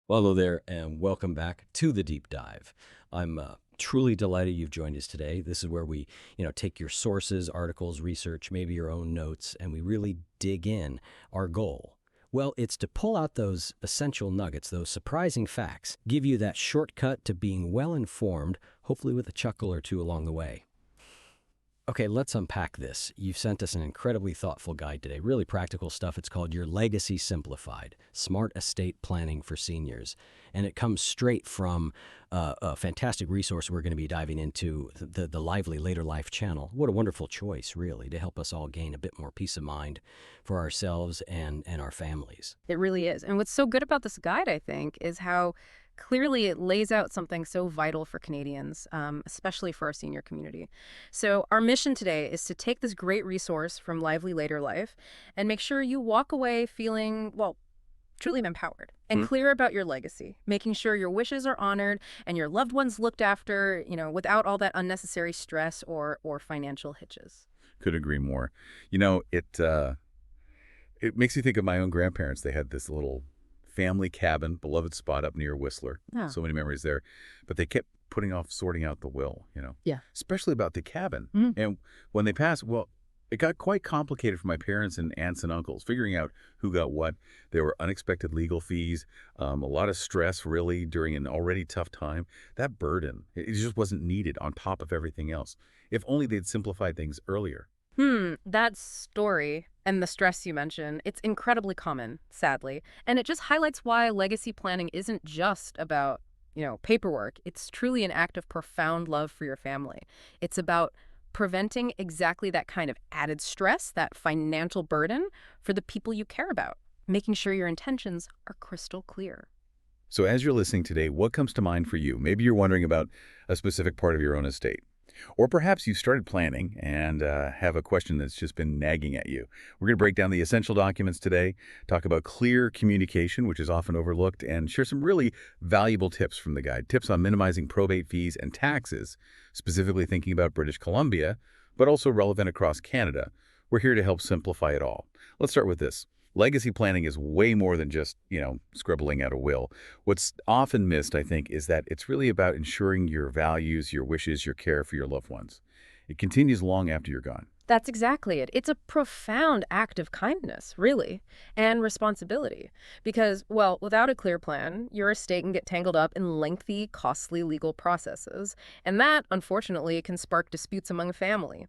Well, hello there, and welcome back to the deep dive. I'm truly delighted you've joined us today. This is where we, take your sources, articles, research, maybe your own notes, and we really dig in. Our goal, well, it's to pull out those essential nuggets, those surprising facts, give you that shortcut to being well informed, hopefully with a chuckle or two along the way. Okay, let's unpack this. You've sent us an incredibly thoughtful guide today, really practical stuff. It's called Your Legacy Simplified, Smart Estate Planning for Seniors. And it comes straight from a fantastic resource we're going to be diving into, the Lively Later Life channel. What a wonderful choice, really, to help us all gain a bit more peace of mind for ourselves and our families. It really is. And what's so good about this guide, I think, is how clearly it lays out something so vital for Canadians, especially for our senior community. So our mission today is to take this great resource from Lively Later Life and make sure you walk away feeling, well, truly empowered and clear about your legacy, making sure your wishes are honored and your loved ones looked after, without all that unnecessary stress or financial hitches. Could agree more. It makes me think of my own grandparents. They had this little family cabin, beloved spot up near Whistler. Yeah. So many memories there. But they kept putting off sorting out the will, Yeah. especially about the cabin. Mhm. And when they passed, well, it got quite complicated for my parents and aunts and uncles, figuring out who got what. There were unexpected legal fees, a lot of stress, really, during an already tough time. That burden, it just wasn't needed on top of everything else. If only they'd simplified things earlier. That story and the stress you mentioned, it's incredibly common, sadly. And it just highlights why legacy planning isn't just about, paperwork. It's truly an act of profound love for your family. It's about preventing exactly that kind of added stress, that financial burden for the people you care about, making sure your intentions are crystal clear. So as you're listening today, what comes to mind for you? Maybe you're wondering about a specific part of your own estate. Or perhaps you started planning and have a question that's just been nagging at you. We're going to break down the essential documents today, talk about clear communication, which is often overlooked, and share some really valuable tips from the guide. Tips on minimizing probate fees and taxes, specifically thinking about British Columbia, but also relevant across Canada. We're here to help simplify it all. Let's start with this. Legacy planning is way more than just, scribbling out a will. What's often missed, I think, is that it's really about ensuring your values, your wishes, your care for your loved ones. It continues long after you're gone. That's exactly it. It's a profound act of kindness, really, and responsibility. Because, well, without a clear plan, your estate can get tangled up in lengthy, costly legal processes. And that, unfortunately, can spark disputes among family.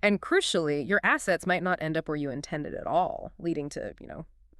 And crucially, your assets might not end up where you intended at all, leading to,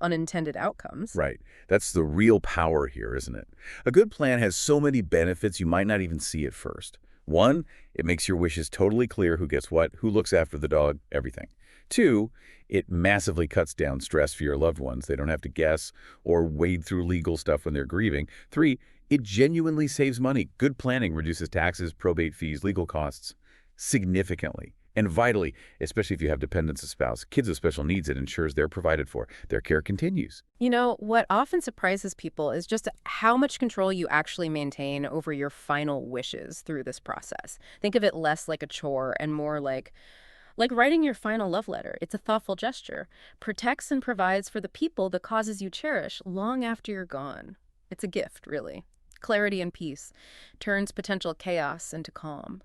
unintended outcomes. Right. That's the real power here, isn't it? A good plan has so many benefits you might not even see at first. One, it makes your wishes totally clear who gets what, who looks after the dog, everything. Two, it massively cuts down stress for your loved ones. They don't have to guess or wade through legal stuff when they're grieving. Three, it genuinely saves money. Good planning reduces taxes, probate fees, legal costs significantly. And vitally, especially if you have dependents, a spouse, kids with special needs, it ensures they're provided for. Their care continues. What often surprises people is just how much control you actually maintain over your final wishes through this process. Think of it less like a chore and more like writing your final love letter. It's a thoughtful gesture, protects and provides for the people the causes you cherish long after you're gone. It's a gift, really. Clarity and peace turns potential chaos into calm.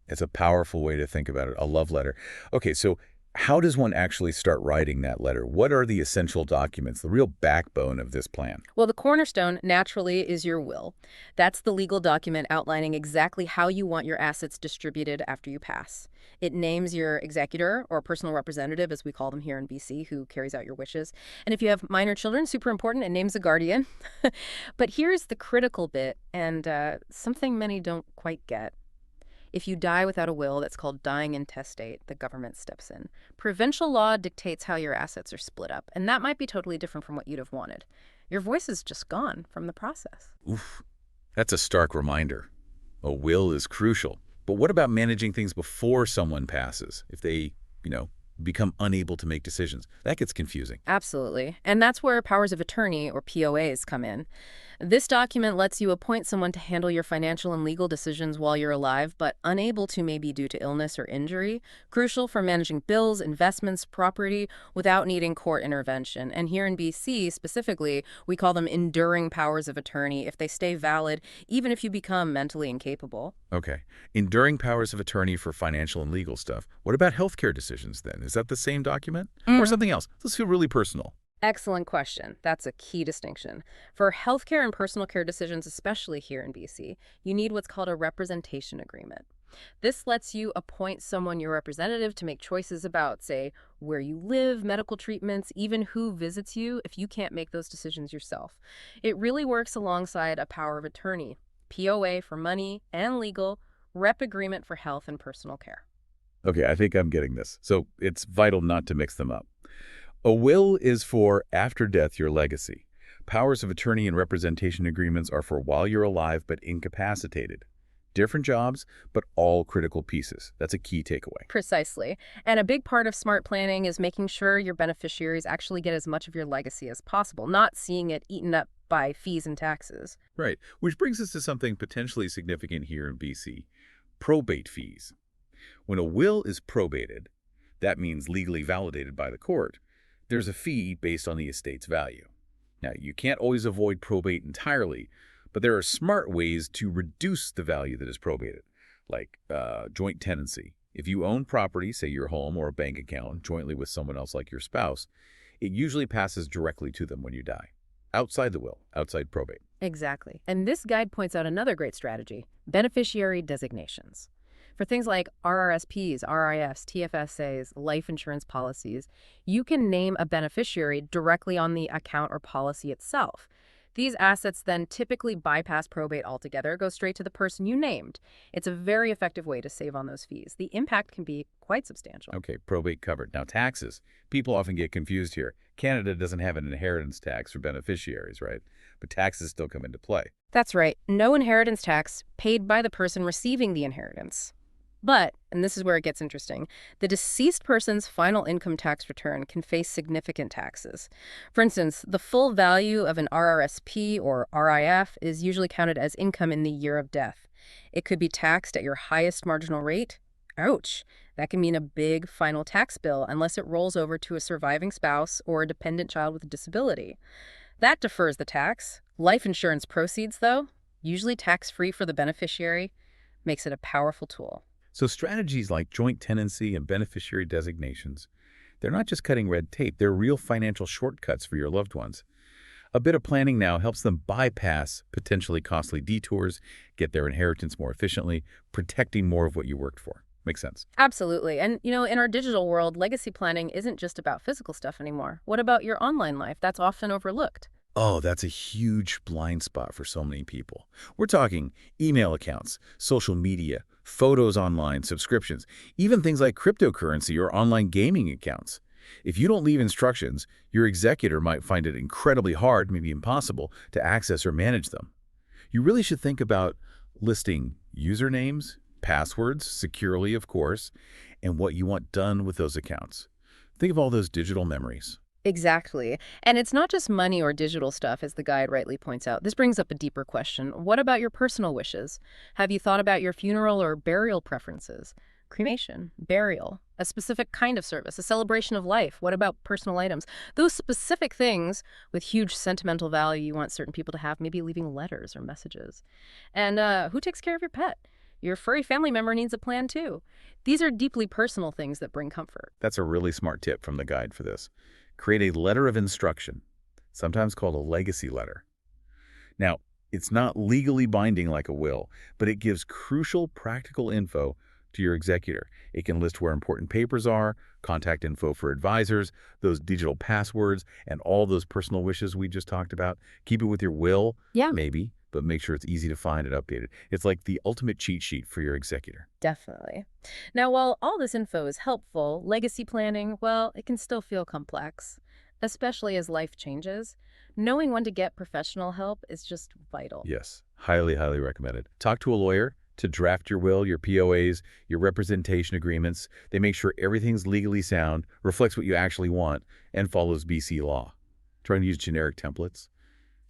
It's a powerful way to think about it, a love letter. Okay, so how does one actually start writing that letter? What are the essential documents, the real backbone of this plan? Well, the cornerstone, naturally, is your will. That's the legal document outlining exactly how you want your assets distributed after you pass. It names your executor, or personal representative, as we call them here in BC, who carries out your wishes. And if you have minor children, super important, it names a guardian. But here's the critical bit, and something many don't quite get. If you die without a will, that's called dying intestate, the government steps in. Provincial law dictates how your assets are split up, and that might be totally different from what you'd have wanted. Your voice is just gone from the process. Oof, that's a stark reminder. A will is crucial. But what about managing things before someone passes? If they, become unable to make decisions, that gets confusing. Absolutely. And that's where powers of attorney, or POAs, come in. This document lets you appoint someone to handle your financial and legal decisions while you're alive, but unable to maybe due to illness or injury. Crucial for managing bills, investments, property without needing court intervention. And here in BC specifically, we call them enduring powers of attorney if they stay valid, even if you become mentally incapable. Okay. Enduring powers of attorney for financial and legal stuff. What about healthcare decisions then? Is that the same document? Or something else? Let's feel really personal. Excellent question. That's a key distinction. For healthcare and personal care decisions, especially here in BC, you need what's called a representation agreement. This lets you appoint someone your representative to make choices about, say, where you live, medical treatments, even who visits you if you can't make those decisions yourself. It really works alongside a power of attorney, POA for money and legal, rep agreement for health and personal care. Okay, I think I'm getting this. So it's vital not to mix them up. A will is for after death your legacy. Powers of attorney and representation agreements are for while you're alive but incapacitated. Different jobs, but all critical pieces. That's a key takeaway. Precisely. And a big part of smart planning is making sure your beneficiaries actually get as much of your legacy as possible, not seeing it eaten up by fees and taxes. Right, which brings us to something potentially significant here in BC, probate fees. When a will is probated, that means legally validated by the court, there's a fee based on the estate's value. Now, you can't always avoid probate entirely, but there are smart ways to reduce the value that is probated, like joint tenancy. If you own property, say your home or a bank account, jointly with someone else like your spouse, it usually passes directly to them when you die, outside the will, outside probate. Exactly. And this guide points out another great strategy, beneficiary designations. For things like RRSPs, RIFs, TFSAs, life insurance policies, you can name a beneficiary directly on the account or policy itself. These assets then typically bypass probate altogether, go straight to the person you named. It's a very effective way to save on those fees. The impact can be quite substantial. Okay, probate covered. Now, taxes. People often get confused here. Canada doesn't have an inheritance tax for beneficiaries, right? But taxes still come into play. That's right. No inheritance tax paid by the person receiving the inheritance. But, and this is where it gets interesting, the deceased person's final income tax return can face significant taxes. For instance, the full value of an RRSP or RIF is usually counted as income in the year of death. It could be taxed at your highest marginal rate. Ouch! That can mean a big final tax bill unless it rolls over to a surviving spouse or a dependent child with a disability. That defers the tax. Life insurance proceeds, though, usually tax-free for the beneficiary, makes it a powerful tool. So strategies like joint tenancy and beneficiary designations, they're not just cutting red tape, they're real financial shortcuts for your loved ones. A bit of planning now helps them bypass potentially costly detours, get their inheritance more efficiently, protecting more of what you worked for. Makes sense. Absolutely. And, in our digital world, legacy planning isn't just about physical stuff anymore. What about your online life? That's often overlooked. Oh, that's a huge blind spot for so many people. We're talking email accounts, social media, photos online, subscriptions, even things like cryptocurrency or online gaming accounts. If you don't leave instructions, your executor might find it incredibly hard, maybe impossible, to access or manage them. You really should think about listing usernames, passwords, securely, of course, and what you want done with those accounts. Think of all those digital memories. Exactly. And it's not just money or digital stuff, as the guide rightly points out. This brings up a deeper question. What about your personal wishes? Have you thought about your funeral or burial preferences? Cremation, burial, a specific kind of service, a celebration of life. What about personal items? Those specific things with huge sentimental value you want certain people to have, maybe leaving letters or messages. And who takes care of your pet? Your furry family member needs a plan too. These are deeply personal things that bring comfort. That's a really smart tip from the guide for this. Create a letter of instruction, sometimes called a legacy letter. Now, it's not legally binding like a will, but it gives crucial practical info to your executor. It can list where important papers are, contact info for advisors, those digital passwords, and all those personal wishes we just talked about. Keep it with your will, Yeah. maybe, but make sure it's easy to find and updated. It's like the ultimate cheat sheet for your executor. Definitely. Now, while all this info is helpful, legacy planning, well, it can still feel complex, especially as life changes. Knowing when to get professional help is just vital. Yes, highly, highly recommended. Talk to a lawyer to draft your will, your POAs, your representation agreements. They make sure everything's legally sound, reflects what you actually want, and follows BC law. Trying to use generic templates?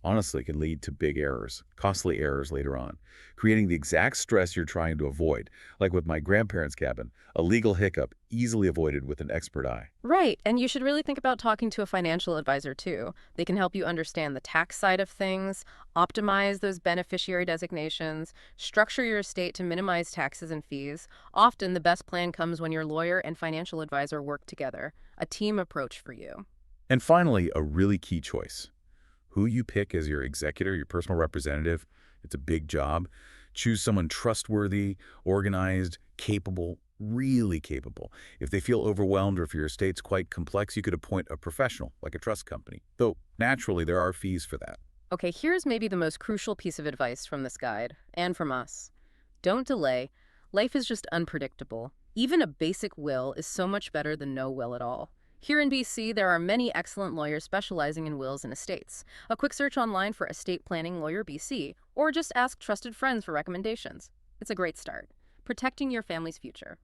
honestly can lead to big errors, costly errors later on, creating the exact stress you're trying to avoid. Like with my grandparents' cabin, a legal hiccup easily avoided with an expert eye. Right, and you should really think about talking to a financial advisor too. They can help you understand the tax side of things, optimize those beneficiary designations, structure your estate to minimize taxes and fees. Often the best plan comes when your lawyer and financial advisor work together, a team approach for you. And finally, a really key choice. Who you pick as your executor, your personal representative, it's a big job. Choose someone trustworthy, organized, capable, really capable. If they feel overwhelmed or if your estate's quite complex, you could appoint a professional, like a trust company. Though, naturally, there are fees for that. Okay, here's maybe the most crucial piece of advice from this guide, and from us. Don't delay. Life is just unpredictable. Even a basic will is so much better than no will at all. Here in BC, there are many excellent lawyers specializing in wills and estates. A quick search online for Estate Planning Lawyer BC, or just ask trusted friends for recommendations. It's a great start. Protecting your family's future.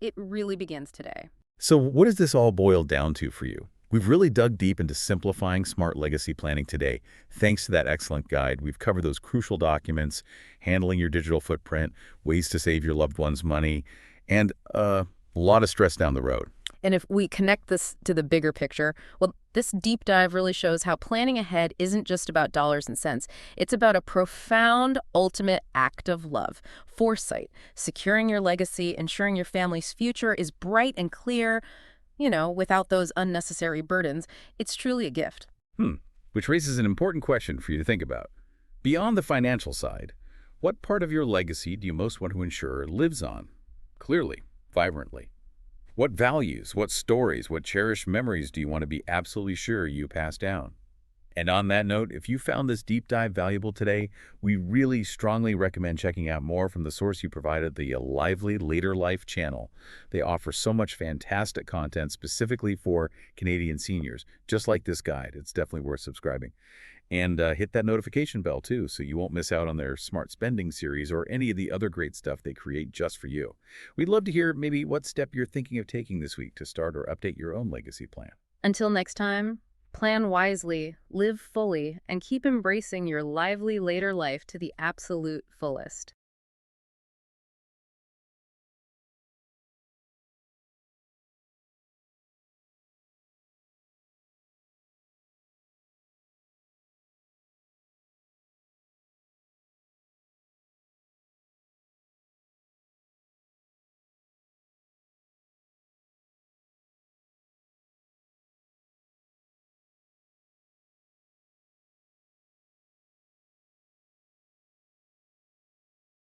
It really begins today. So what does this all boil down to for you? We've really dug deep into simplifying smart legacy planning today. Thanks to that excellent guide, we've covered those crucial documents, handling your digital footprint, ways to save your loved ones money, and a lot of stress down the road. And if we connect this to the bigger picture, well, this deep dive really shows how planning ahead isn't just about dollars and cents. It's about a profound, ultimate act of love, foresight, securing your legacy, ensuring your family's future is bright and clear, without those unnecessary burdens. It's truly a gift. Which raises an important question for you to think about. Beyond the financial side, what part of your legacy do you most want to ensure lives on? Clearly, vibrantly. What values, what stories, what cherished memories do you want to be absolutely sure you pass down? And on that note, if you found this deep dive valuable today, we really strongly recommend checking out more from the source you provided, the Lively Later Life channel. They offer so much fantastic content specifically for Canadian seniors, just like this guide. It's definitely worth subscribing. And hit that notification bell, too, so you won't miss out on their Smart Spending series or any of the other great stuff they create just for you. We'd love to hear maybe what step you're thinking of taking this week to start or update your own legacy plan. Until next time, plan wisely, live fully, and keep embracing your lively later life to the absolute fullest.